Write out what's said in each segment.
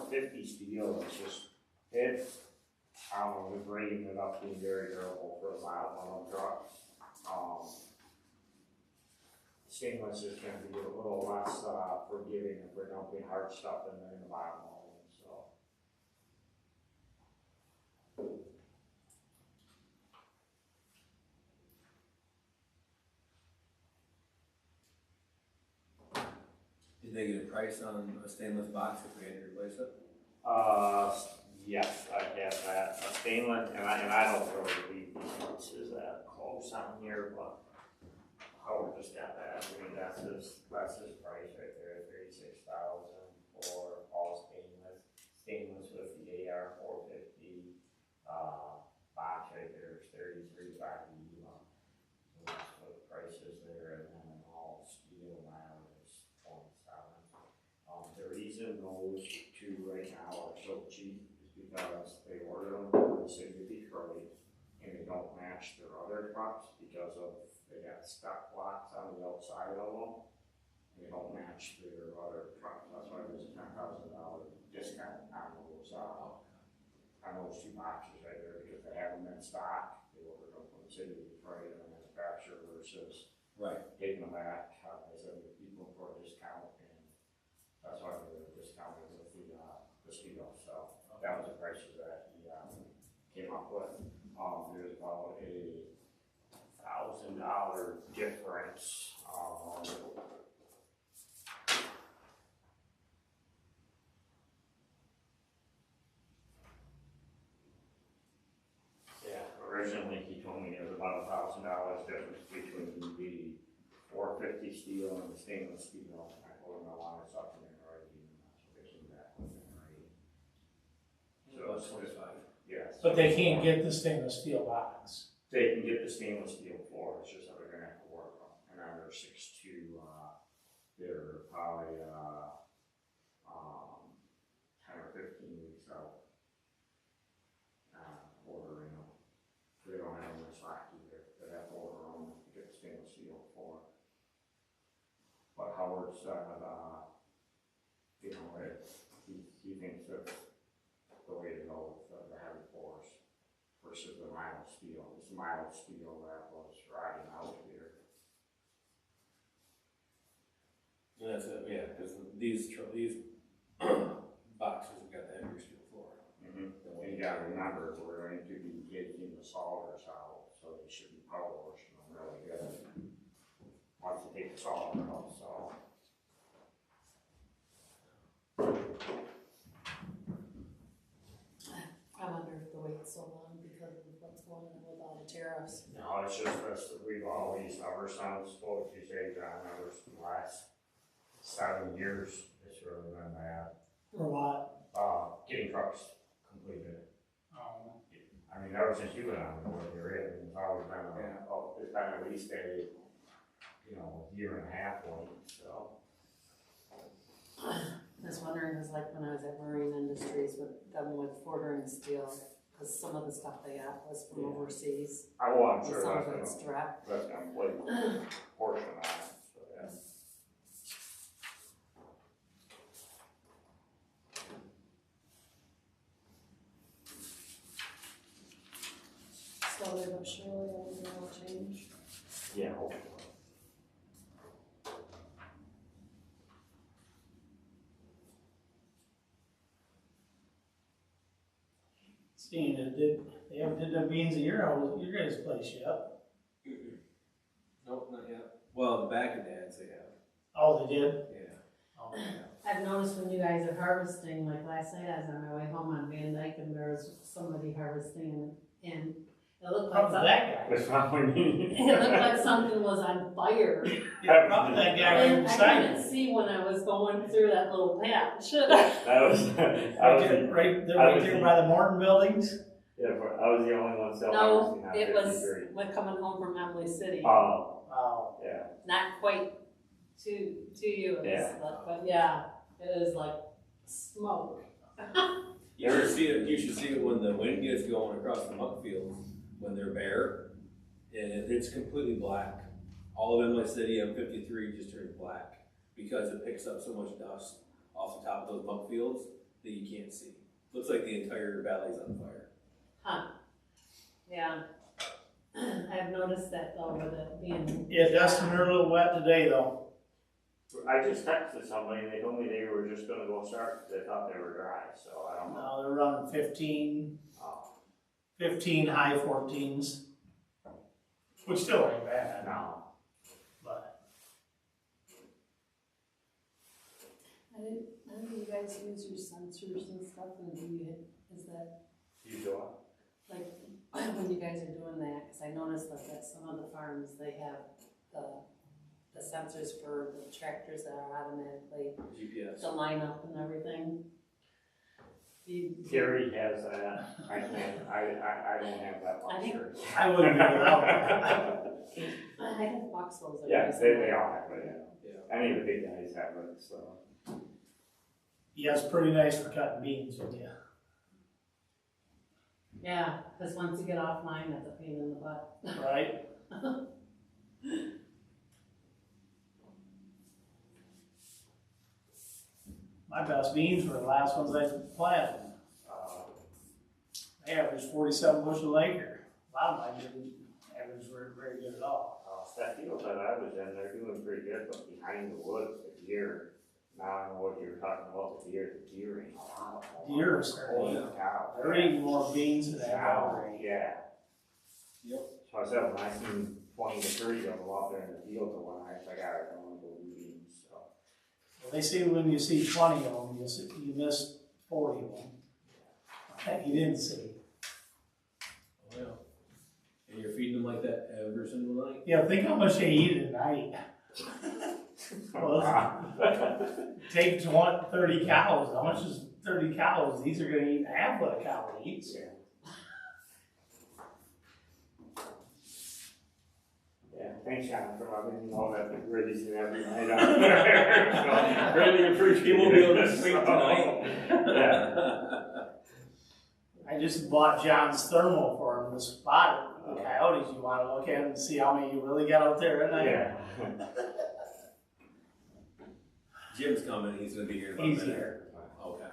450 steel, it's, I don't know, we're grading it up being very durable for a mild truck. Stainless is going to be a little less forgiving if we're dumping hard stuff in the bottom mold, so. Did they get a price on a stainless box if we had to replace it? Yes, I have that. A stainless, and I don't really read these prices that close on here, but Howard just got that. I mean, that's his price right there, $36,000 for all stainless. Stainless with the AR 450 box right there is $33,500. So that's what the price is there, and then all steel now is $27,000. The reason those two right now are so cheap is because they ordered them from the city of Detroit, and they don't match their other trucks because of they got stock blocks on the outside of them. They don't match their other trucks. That's why there's a $10,000 discount on those two boxes right there because they have them in stock. They ordered them from the city of Detroit and the manufacturer versus taking them back. They said we keep them for a discount, and that's why they were discounted with the steel. So that was the prices that he came up with. There's about a $1,000 difference. Originally, he told me there was about $1,000 difference between the 450 steel and the stainless steel. I told him I wanted something in writing, and that's what they came back with in writing. So it's 25. Yes. But they can't get the stainless steel box. They can get the stainless steel floor, it's just that they're gonna have to work them. And then they're 6'2", they're probably 10 or 15 weeks out. Ordering them. They don't have them in stock either. They have to order them to get the stainless steel floor. But Howard said, he thinks that's the way to go with the heavy floors versus the mild steel. It's mild steel that was riding out here. And that's it, yeah, because these boxes have got the heavier steel floor. And you gotta remember, we're going to be taking the soliders out, so they should be power washing them really good. Once you take the solder out, so. I wonder if the wait's so long because of what's going on with all the tariffs. No, it's just this, we've always, ever since, what would you say, John, ever since the last 7 years, it's really been bad. Or what? Getting trucks completed. I mean, ever since you went on the board, you're in, it's always been, it's been at least a, year and a half wait, so. I was wondering, because like when I was at Marine Industries with them with ordering steel, because some of the stuff they got was from overseas. I'm and sure some that's of it's direct. gonna play a portion on it, so yeah. Slowly but surely, everything will change. Yeah, hopefully. Seeing it, they haven't did the beans at your guys' place yet. Nope, not yet. Well, the back of dads they have. Oh, they did? Yeah. Oh, yeah. I've noticed when you guys are harvesting, like last night I was on my way home on Van Dyke and there was somebody harvesting and it looked like Probably that guy. That's not when you. it looked like something was on fire. Yeah, probably that guy right And I beside couldn't you. see when I was going through that little patch. That was, Right there by the Morton buildings? yeah, but I was the only one selling. No, it was when coming home from Emily City. Oh. Yeah. Not quite to you, Yeah. but yeah, it is like smoke. You should see it. You should see it when the wind gets going across the muck fields when they're bare, and it's completely black. All of Emily City, M53 just turns black because it picks up so much dust off the top of those muck fields that you can't see. Looks like the entire valley's on fire. Huh, yeah. I've noticed that though, with it being. Yeah, Dustin, they're a little wet today though. I just texted somebody and they told me they were just gonna go start, 'cause they thought they were dry, so I don't know. Now they're running 15, Oh, 15, high 14s. Which still ain't bad, no. but I didn't you guys use your sensors and stuff, and is that, You do it? like, when you guys are doing that, cause I noticed like at some of the farms, they have the sensors for the tractors that are automatically, GPS. the lineup and everything. Gary has that, I can't, I don't have that luxury. I wouldn't do without that. I have box those. Yeah, they all have it, Yeah. any of the big guys have it, so. Yeah, it's pretty nice for cutting beans with you. Yeah, cause once you get offline, that's a pain in the butt. Right? My best beans were the last ones I planted. They averaged 47 bushel an acre. A lot of mine didn't average very good at all. That field that I was in, they're doing pretty good, but behind the woods, the deer, now I know what you were talking about, the deer ain't a lot of them. Deer are starting Holy to eat. cow. They're eating more beans than they have Cow, already. yeah. Yep. So I said, when I seen 20 to 30 of them out there in the field the one night, I got it, I want to go do beans, so. Well, they say when you see 20 of them, you miss 40 of them. That you didn't see. Oh, yeah. And you're feeding them like that every single night? Yeah, think how much they eat at night. Well, take 30 cows. How much is 30 cows? These are gonna eat half what a cow eats. Yeah. Yeah, thanks, Sean, for letting me know that the gritty's and every night out there. So, really appreciate it. He won't be able to sleep tonight. Yeah. I just bought John's thermal for him to spot the coyotes. You wanna look at and see how many you really got out there at night? Yeah. Jim's coming, he's gonna be here in about a He's minute. here. Okay.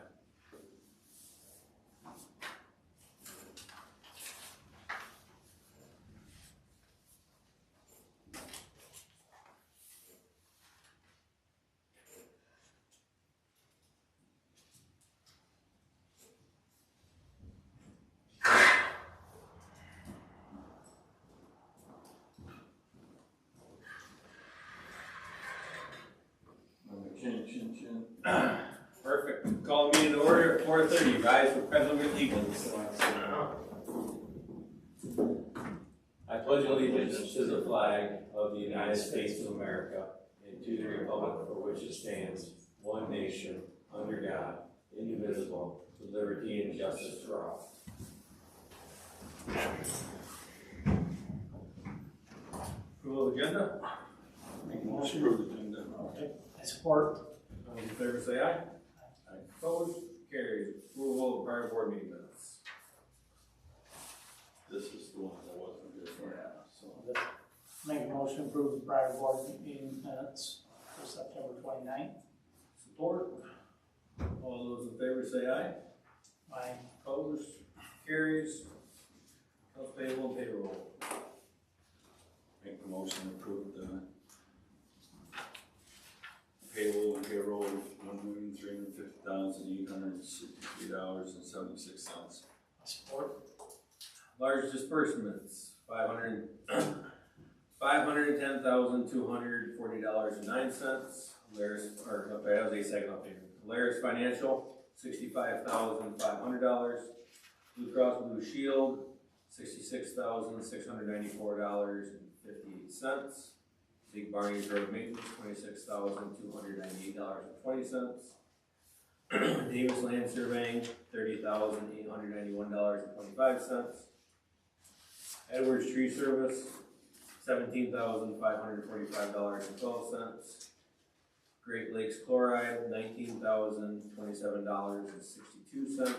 Perfect. Call the meeting to order at 4:30. Rise for President allegiance. I pledge allegiance to the flag of the United States of America and to the republic for which it stands, one nation, under God, indivisible, with liberty and justice for all. Approval of agenda? Make a motion. Okay. I support. All in favor say aye. Aye. Opposed? Carried. Approval of prior board meeting minutes. This is the one that wasn't good for you, so. Make a motion to approve the prior board meeting minutes for September 29th. Support. All those in favor say aye. Aye. Opposed? Carries. Accounts payable and payroll. Make the motion to approve the payroll and payroll of $1,350,863.76. Support. Large disbursements, $510,240.09. That was a second update. Polaris Financial, $65,500. Blue Cross Blue Shield, $66,694.58. Big Barney's Road Maintenance, $26,298.20. Davis Land Surveying, $30,891.25. Edwards Tree Service, $17,545.12. Great Lakes Chloride, $19,027.62.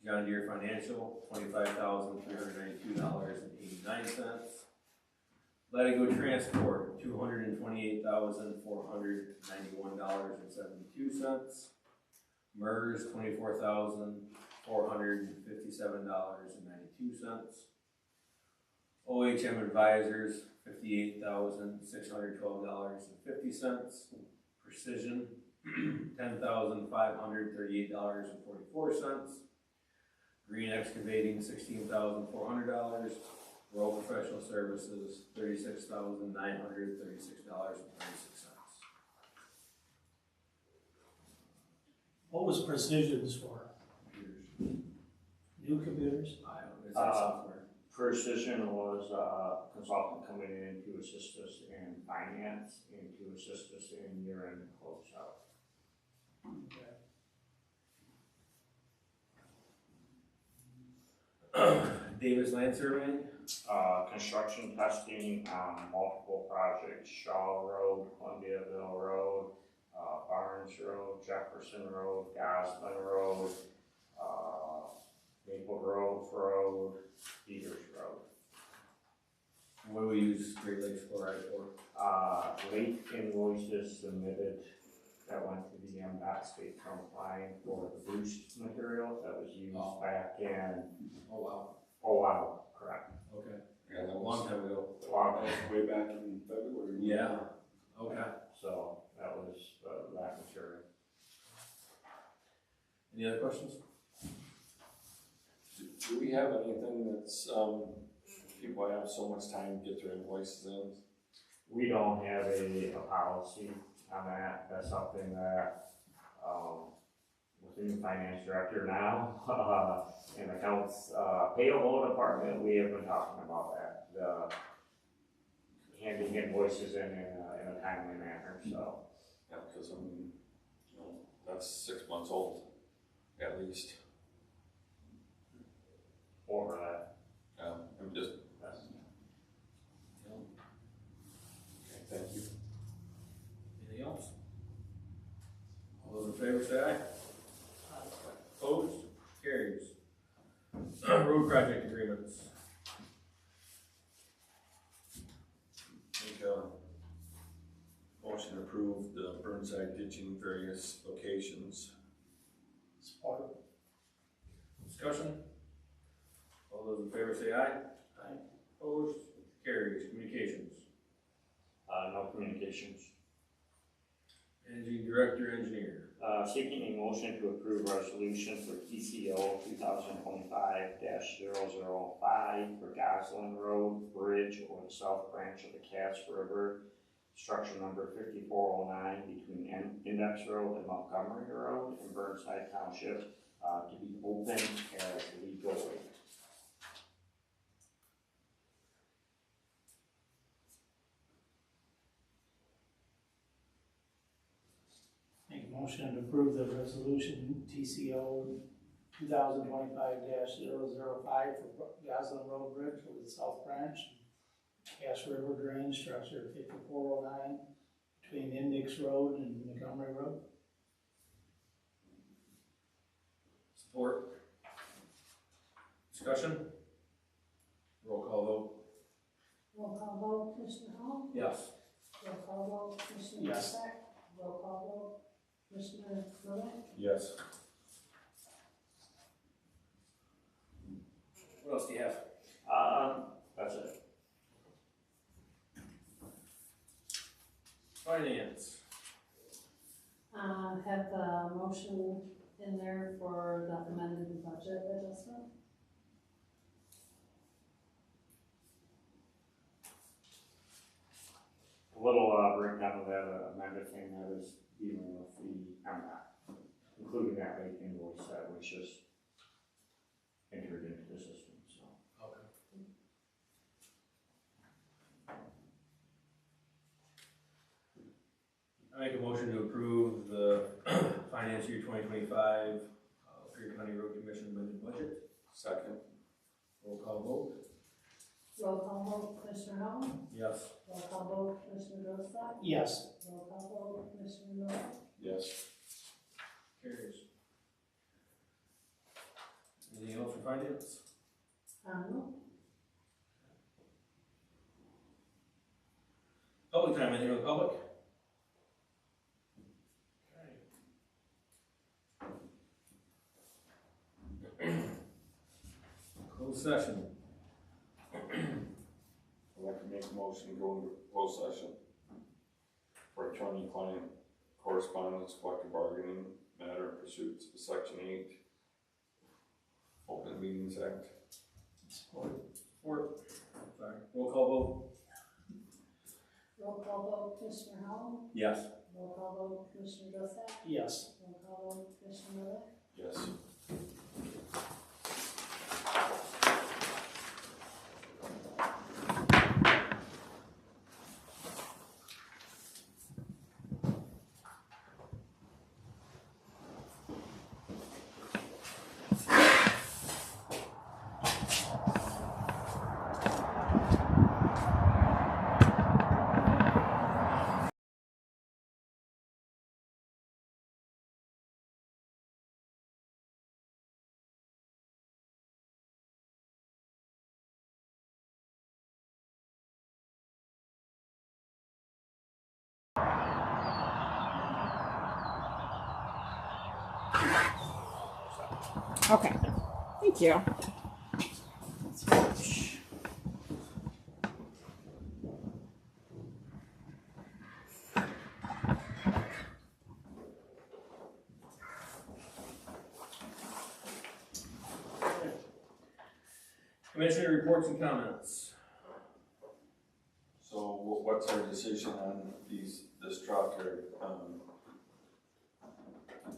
John Deere Financial, $25,392.89. Latigo Transport, $228,491.72. MERS, $24,457.92. OHM Advisors, $58,612.50. Precision, $10,538.44. Green Excavating, $16,400. Rural Professional Services, $36,936.36. What was Precisions for? New computers? I don't know, it's like software. Precision was a consultant coming in to assist us in finance and to assist us in year-end closeout. Davis Land Surveying, Construction testing on multiple projects, Shaw Road, Columbiaville Road, Barnes Road, Jefferson Road, Goslin Road, Maple Grove Road, Peters Road. what do we use Great Lakes Chloride for? Late invoices submitted that went to the MDOT state trunk line for the boost material that was used back in, Oh, wow. correct. Okay. Yeah, that A long time ago. Long that was way back in February. Yeah. Okay. So that was that material. Any other questions? Do we have anything that's, people have so much time to get their invoices in? We don't have a policy on that. That's something that, with the new finance director now, in accounts, payable department, we have been talking about that. The handing invoices in a timely manner, so. Yeah, because I mean, that's 6 months old, at least. Over that. I'm just, okay, thank you. Anything else? All those in favor say aye. Opposed? Carries. Road project agreements. Make a motion to approve the Burnside ditching various locations. Support. Discussion? All those in favor say aye. Aye. Opposed? Carries. Communications. No communications. Managing Director, Engineer. Seeking a motion to approve resolution for TCO 2025-005 for Goslin Road Bridge or the south branch of the Cass River, structure number 5409 between Index Road and Montgomery Road in Burnside Township, to be open as legal aid. Make a motion to approve the resolution TCO 2025-005 for Goslin Road Bridge for the South Branch, Cass River Drain, structure 5409 between Index Road and Montgomery Road. Support. Discussion? Roll call vote. Roll call vote, Commissioner Hall? Yes. Roll call vote, Commissioner Yes. Rusak? Roll call vote, Commissioner Rowland? Yes. What else do you have? That's it. Finance. Have the motion in there for the amended budget adjustment? A little breakdown of that amended thing that is dealing with the MDOT, including that late invoice that was just entered into the system, so. Okay. I make a motion to approve the finance year 2025 Lapeer County Road Commission amended budget. Second. Roll call vote. Roll call vote, Commissioner Hall? Yes. Roll call vote, Commissioner Rusak? Yes. Roll call vote, Commissioner Rowland? Yes. Carries. Anything else for finance? No. Public time, anything from the public? Okay. session. I'd like to make a motion to go into closed session for attorney-client correspondence, collective bargaining matter pursuits of Section 8 Open Meetings Act. Support. Sorry, roll call vote? Roll call vote, Commissioner Howell? Yes. Roll call vote, Commissioner Drossack? Yes. Roll call vote, Commissioner Miller? Yes. Okay, thank you. Commissioner reports and comments. So what's our decision on this truck or,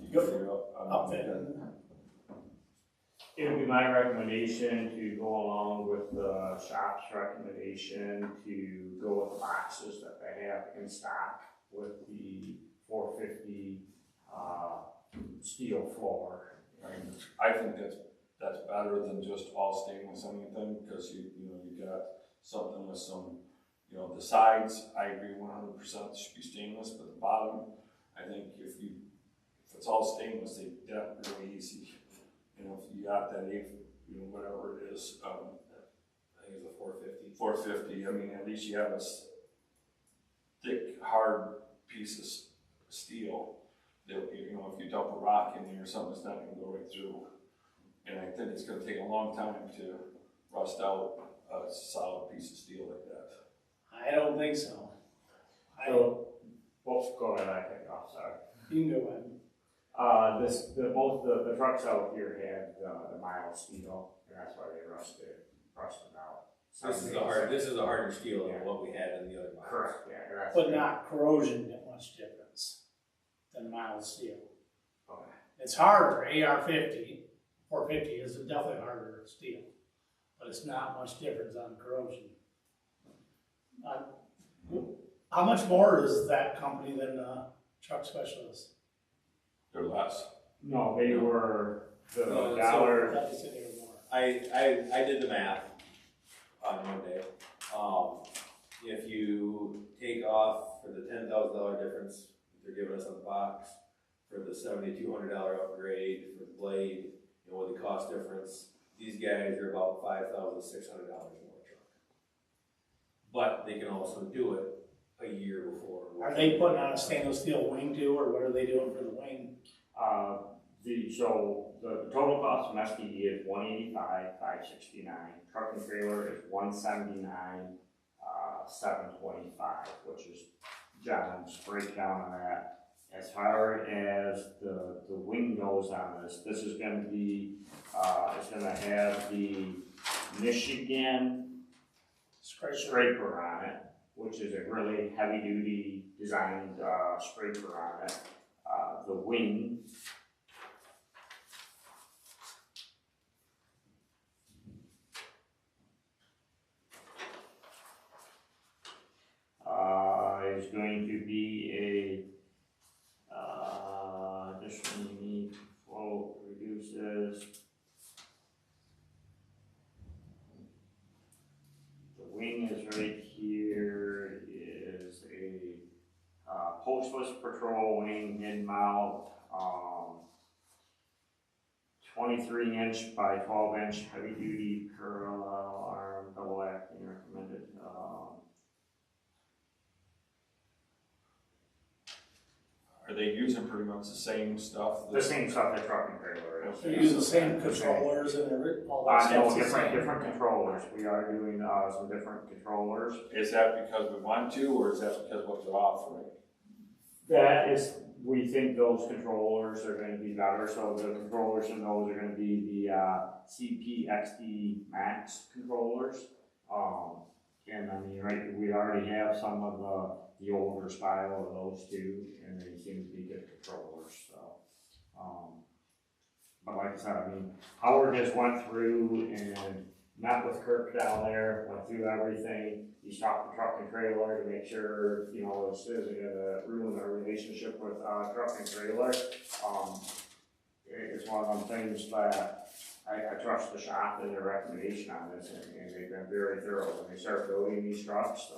you Yep. figure out? Up there. It would be my recommendation to go along with the shop's recommendation to go with the boxes that they have in stock with the 450 steel floor. I think that's better than just all stainless anything, because you got something with some, the sides, I agree 100% should be stainless, but the bottom, I think if it's all stainless, they get really easy. If you got that whatever it is, I think it's a 450. 450, I mean, at least you have a thick, hard piece of steel that, if you dump a rock in there or something, it's not gonna go right through. And I think it's gonna take a long time to rust out a solid piece of steel like that. I don't think so. So, well, go ahead, I think, oh, sorry. You can go ahead. Both the trucks out here had the mild steel, and that's why they rusted out. This is a harder steel than what we had in the other box. Correct, yeah. That's But not corrosion that much difference than mild steel. Okay. It's harder, AR-50, 450 is definitely harder steel, but it's not much difference on corrosion. How much more is that company than Truck Specialist? They're less. No, they were the No, dollar. I thought you said they were more. I did the math on Monday. If you take off for the $10,000 difference they're giving us on the box, for the $7,200 upgrade for the blade, with the cost difference, these guys are about $5,600 more truck. But they can also do it a year before. Are they putting on a stainless steel wing too, or what are they doing for the wing? So the total cost from SDE is $185,569. Truck and trailer is $179,725, which is John's breakdown on that. As far as the wing goes on this is going to be it's going to have the Michigan scraper on it, which is a really heavy duty designed scraper on it. The wing is going to be additional unique float reduces. The wing is right here, is a postless patrol wing mid mount, 23-inch by 12-inch heavy duty parallel arm double acting recommended. are they using pretty much the same stuff? The same stuff that truck and trailer is. They use the same controllers and all that No, stuff's the same. different controllers, we are doing, some different controllers. Is that because we want to, or is that because what they're offering? That is, we think those controllers are gonna be better, so the controllers in those are gonna be the, CPXD Max controllers. And I mean, right, we already have some of the older style of those too, and they seem to be good controllers, so. But like I said, I mean, Howard just went through and met with Kirk down there, went through everything. He stopped the truck and trailer to make sure, you know, it isn't gonna ruin our relationship with, truck and trailer. It's one of them things that I trust the shop and their recommendation on this, and they've been very thorough. When they start building these trucks,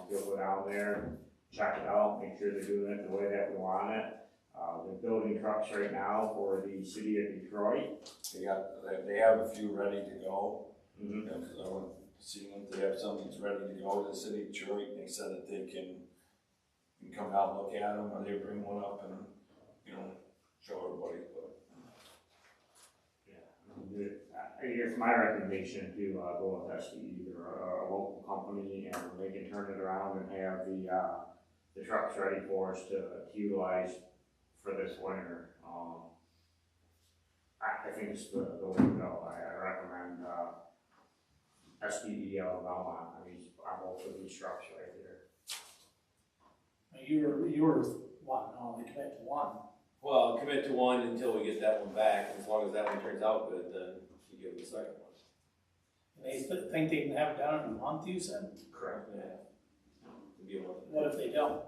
they'll go down there, check it out, make sure they're doing it the way that we want it. They're building trucks right now for the city of Detroit. They have a few ready to go. Mm-hmm. You know, 'cause I went to see them, they have some that's ready to go to the city of Detroit, and they said that they can come out and look at them, or they bring one up and, you know, show everybody, but. It's my recommendation to go with SDE or a local company, and they can turn it around and have the trucks ready for us to utilize for this winter. I think it's the way to go. I recommend SDE out of Belmont. I mean, on both of these trucks right here. You were wanting to only commit to one. Well, commit to one until we get that one back, and as long as that one turns out good, then you give them the second one. And they think they can have it done in a month, you said? Correct. Yeah. It'd be a month. What if they don't?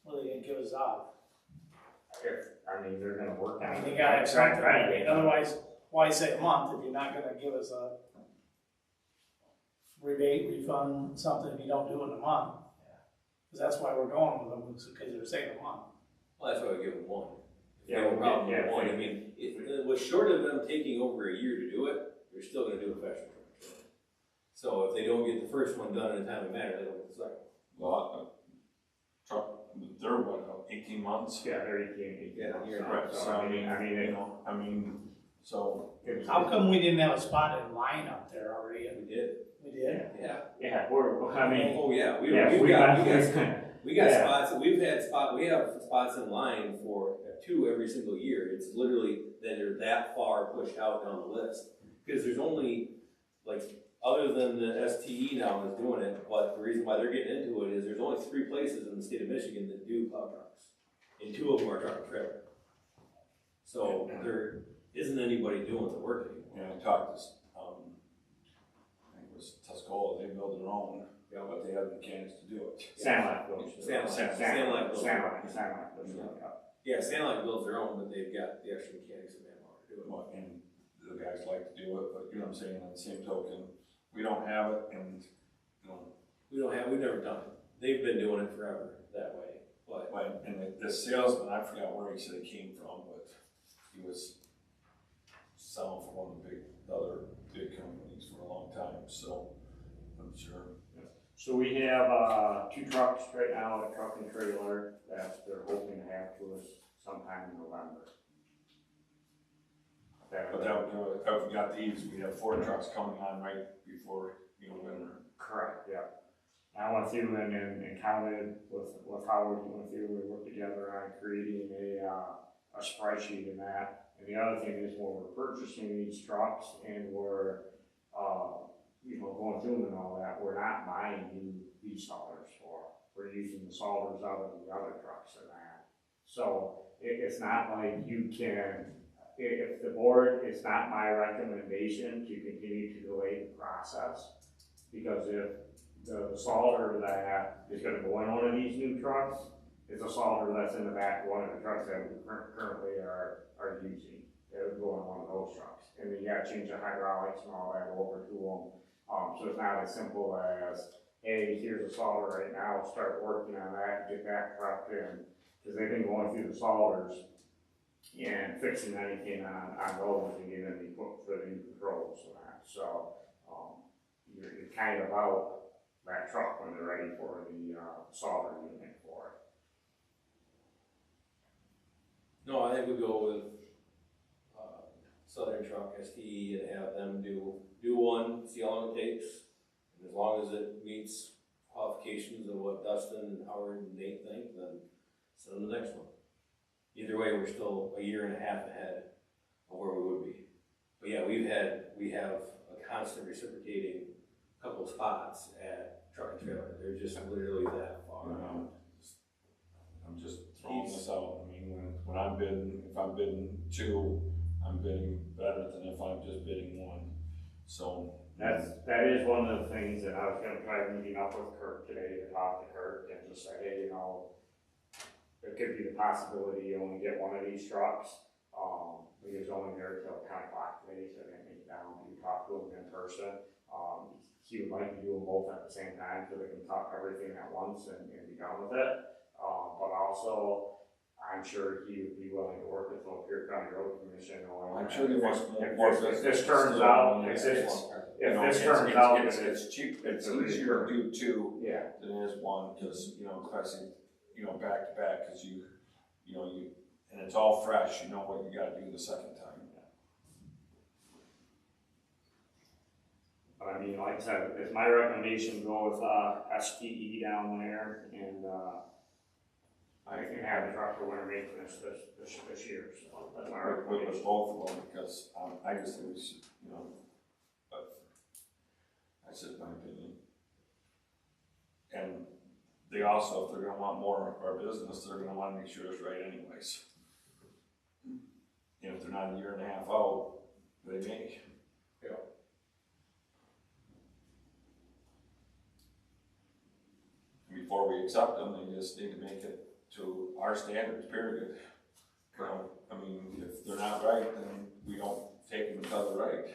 What are they gonna give us off? I mean, they're gonna work on I it. mean, they gotta have something, Right. I mean, otherwise, why say a month if you're not gonna give us a rebate, refund, something if you don't do it in a month? Cause that's why we're going with them, because they're saying a month. Well, that's why I give them one. If Yeah, they have a well, problem yeah, with one, yeah. I mean, it was short of them taking over a year to do it, they're still gonna do a fashion truck. So if they don't get the first one done in a timely manner, they don't get the second. Well, truck, they're what, 18 months? Yeah, they're 18. Yeah, you're Right, so I mean, it- I mean, so. How come we didn't have a spot in line up there already? We did. We did? Yeah. Yeah, I mean, Oh, yeah, we yeah, got Yeah. spots, we have spots in line for 2 every single year. It's literally that they're that far pushed out down the list. Because there's only, like, other than the STE now is doing it, but the reason why they're getting into it is there's only 3 places in the state of Michigan that do plow trucks. And 2 of them are truck and trailer. So there isn't anybody doing the work anymore. Yeah, I talked to, I think it was Tuscola, they build their own, but they have the mechanics to do it. Sandlot goes. Sandlot goes. Sandlot goes. Yeah, Stanley builds their own, but they've got the extra mechanics and manpower to do it. Well, and the guys like to do it, but you know what I'm saying, on the same token, we don't have it, and, you know, We've never done it. They've been doing it forever that way, but. and the salesman, I forgot where he said he came from, but he was selling for one of the other big companies for a long time, so I'm sure. So we have, 2 trucks right now, a truck and trailer, that they're hoping to have to us sometime in November. But that, you know, if we got these, we have 4 trucks coming on right before, you know, winter. Correct, yeah. I went through and counted with Howard, went through, we worked together on creating a spreadsheet in that. And the other thing is when we're purchasing these trucks and we're, you know, going through them and all that, we're not buying new salters we're using the salters out of the other trucks and that. So it's not like you can, if the board, it's not my recommendation to continue to delay the process. Because if the salter that is gonna go in one of these new trucks is a salter that's in the back of one of the trucks that we currently are using. It would go in one of those trucks. And then you gotta change the hydraulics and all that over to them. So it's not as simple as, hey, here's a salter right now, start working on that, get that truck in. Because they've been going through the salters and fixing anything on those and getting them equipped for the new controls and that. So, you're kind of out that truck when they're ready for the salter unit for No, I think we go with, Southern Truck STE and have them do one, see how long it takes. And as long as it meets qualifications of what Dustin and Howard and Nate think, then send them the next one. Either way, we're still a year and a half ahead of where we would be. But yeah, we have a constant reciprocating couple of spots at Truck and Trailer. They're just literally that far. I'm just throwing this out, I mean, when I'm bidding, if I'm bidding 2, I'm bidding better than if I'm just bidding 1, so. That is one of the things that I was gonna try meeting up with Kurt today to talk to Kurt and just say, hey, there could be the possibility you only get one of these trucks. We was only there till 10 o'clock today, so I didn't make it down, we talked to him in person. He would like to do them both at the same time so they can talk everything at once and be done with it. But also, I'm sure he would be willing to work with the Lapeer County Road Commission. I'm sure they want more If business. this turns out, if this turns out, it's cheap, it's a really easier to do 2 yeah. than it is 1, because, especially, back to back, because you, and it's all fresh, you know what you gotta do the second time. But I mean, like I said, it's my recommendation to go with, STE down there, and, I can have the truck for winter maintenance this year, so that's my With recommendation. both of them, because, I just think we should, but that's just my opinion. And they also, if they're gonna want more of our business, they're gonna wanna make sure it's right anyways. And if they're not a year and a half out, they may. Yeah. Before we accept them, they just need to make it to our standards, period. I mean, if they're not right, then we don't take them until they're right.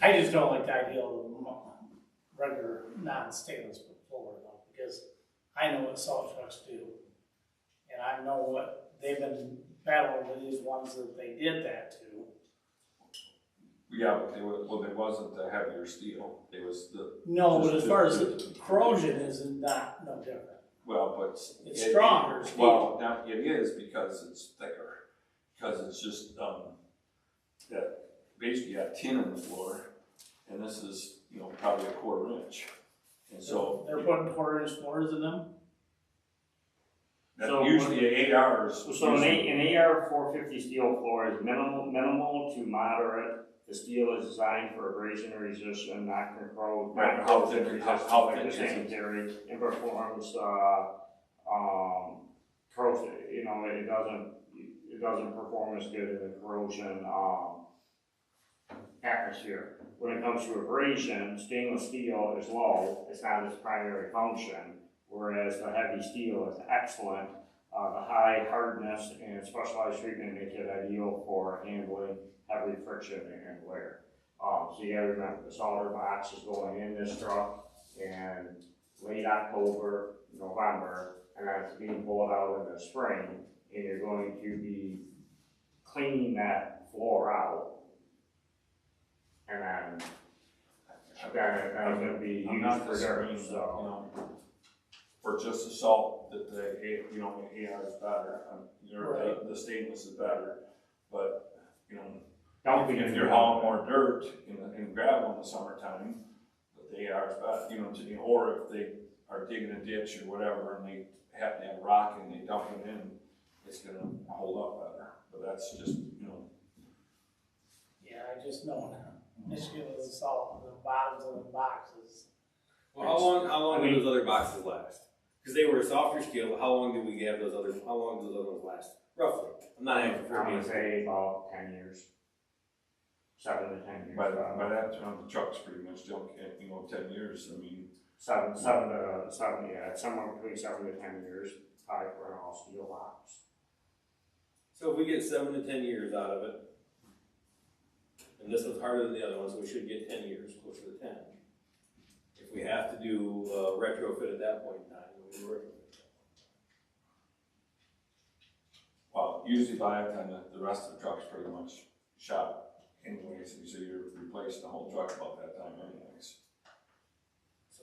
I just don't like the idea of regular non-stainless floor though, because I know what salt trucks do. And I know what they've been battling with these ones that they did that to. Yeah, but it wasn't the heavier steel, it was the. No, but as far as the corrosion is not, no different. Well, but. It's stronger steel. Well, now it is because it's thicker, because it's just, that basically you have tin on the floor, and this is, probably a 1/4 inch. And so. They're putting 1/4 inch floors in them? That's So usually 8 hours. So an AR 450 steel floor is minimal to moderate. The steel is designed for abrasion resistant, not corrode, Right, not how corrosion thick- resistant, how like thick the is it? sanitary, and performs, corrosive, it doesn't perform as good in the corrosion, atmosphere. When it comes to abrasion, stainless steel is low, it's not its primary function, whereas the heavy steel is excellent. The high hardness and specialized treatment make it ideal for handling heavy friction and wear. So you gotta remember, the solder box is going in this truck in late October, November, and then it's being pulled out in the spring, and you're going to be cleaning that floor out. And then it's gonna be I'm used not for disagreeing, dirt, so. For just the salt, that the AR is better, the stainless is better, but, Don't be if you're hauling more dirt in gravel in the summertime, but the AR is better, or if they are digging a ditch or whatever, and they happen to have rock and they dump it in, it's gonna hold up better, but that's just, Yeah, I just know Michigan is salt, the bottoms of the boxes. Well, how long do those other boxes last? Because they were softer steel, but how long do we have how long do those other ones last? Roughly. I'm not having I'm gonna say about 10 years. 7 to 10 years. by that time, the truck's pretty much junk, 10 years, I mean. Seven, yeah, it's somewhere between 7 to 10 years, probably for an all steel box. So if we get 7 to 10 years out of it, and this was harder than the other one, so we should get 10 years, closer to 10. If we have to do retrofit at that point in time, then we retrofit. Well, usually by that time, the rest of the truck's pretty much shot, anyways, so you're replacing the whole truck about that time anyways.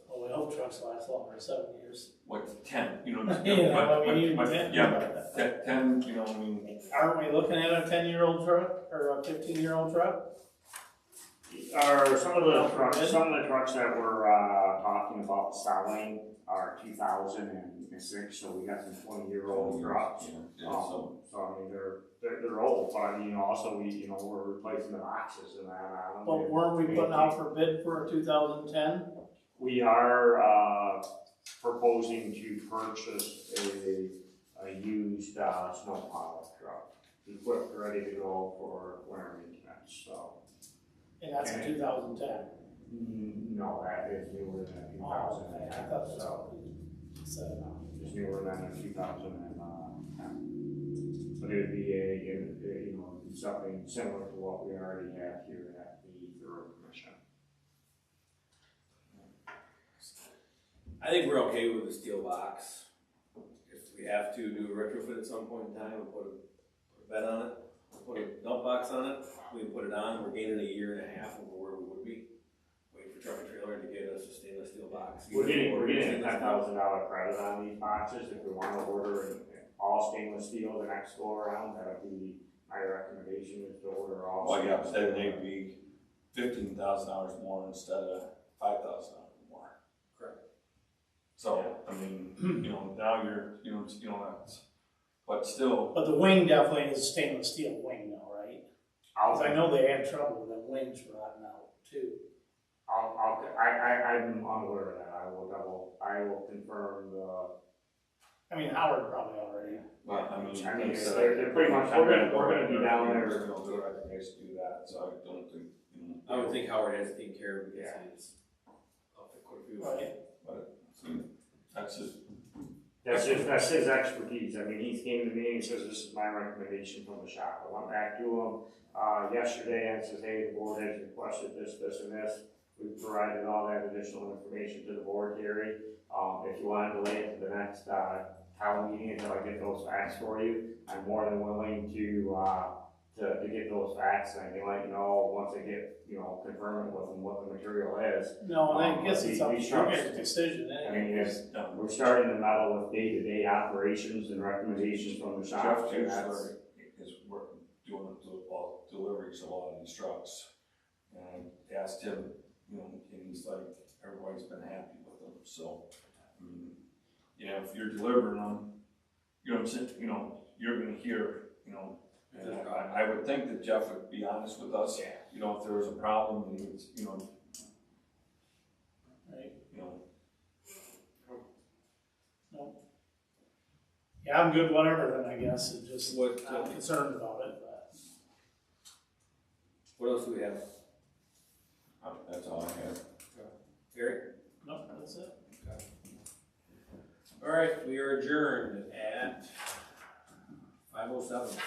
Well, we hope trucks last longer, 7 years. What, 10, you know? Yeah, 10, you know, I mean, aren't we looking at a 10-year-old truck, or a 15-year-old truck? Or some of the trucks that we're, talking about selling are 2006, so we got some 20-year-old trucks. yeah, so, So I mean, they're old, but I mean, also we're replacing the boxes and that on them. But weren't we putting out for bid for a 2010? We are, proposing to purchase a used, snowplow truck, equipped, ready to go for winter maintenance, so. And that's a 2010. No, that is newer than a Oh, okay, I thought 2010, that's so. what we said. It's newer than a 2010. But it would be something similar to what we already have here at the road commission. I think we're okay with the steel box. If we have to do a retrofit at some point in time, we'll put a bed on it, put a dump box on it, we put it on, we're gaining a year and a half over where we would be. Wait for truck and trailer to get us a stainless steel box. We're getting a $10,000 credit on these boxes. If we want to order all stainless steel the next go around, that would be my recommendation, is to order all. well, yeah, but then they'd be $15,000 more instead of $5,000 more. Correct. So, I mean, now you're, that's, but still, But the wing definitely is a stainless steel wing though, right? Because I know they had trouble with them wings rotting out too. I'm unaware of that. I will confirm I mean, Howard probably already. but I mean, they're pretty much, we're gonna be down there. They're gonna do it, I guess, do that, so I don't think, I would think Howard has to take care of it because Yeah. he's up to quite a few. Right. but, that's just, That's his expertise. I mean, he came to me and says, this is my recommendation from the shop. I went back to him, yesterday and says, hey, the board has requested this, this, and this. We provided all that additional information to the board, Gary. If you want to delay it to the next, town meeting until I get those facts for you, I'm more than willing to get those facts, and I can let you know once I get, confirm it with them what the material is. No, and I guess it's up to these your trucks- guys' decision. I mean, we're starting to meddle with day-to-day operations and recommendations from the shop. Jeff and that's- Tuesler is working, doing deliveries of a lot of these trucks. And I asked him, and he's like, everybody's been happy with them, so, if you're delivering them, you're gonna hear, and I would think that Jeff would be honest with us, Yeah. if there was a problem, and he would, Right. know, Yeah, I'm good, whatever, then I guess, it's just, What, I'm concerned about it, but. what else do we have? that's all I have. Gary? No, that's it. All right, we are adjourned at 5:07.